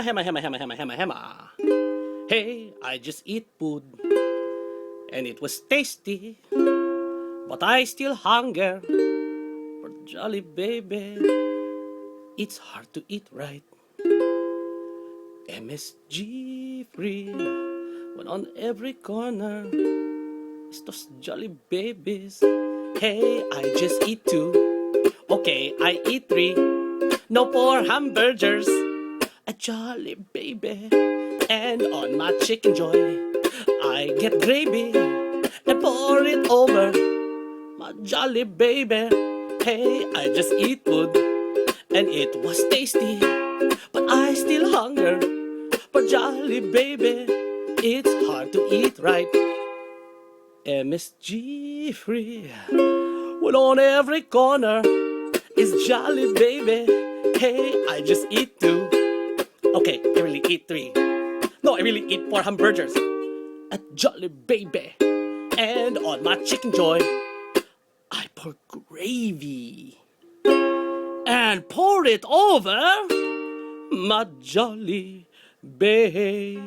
hema. Hey, I just eat food, and it was tasty, but I still hunger for jolly baby. It's hard to eat right. MSG free, when on every corner is those jolly babies. Hey, I just eat two. Okay, I eat three. No more hamburgers. A jolly baby. And on my chicken joy, I get gravy and pour it over my jolly baby. Hey, I just eat food, and it was tasty, but I still hunger for jolly baby. It's hard to eat right. MSG free, when on every corner is jolly baby. Hey, I just eat two. Okay, I really eat three. No, I really eat four hamburgers at jolly baby. And on my chicken joy, I pour gravy and pour it over my jolly baby.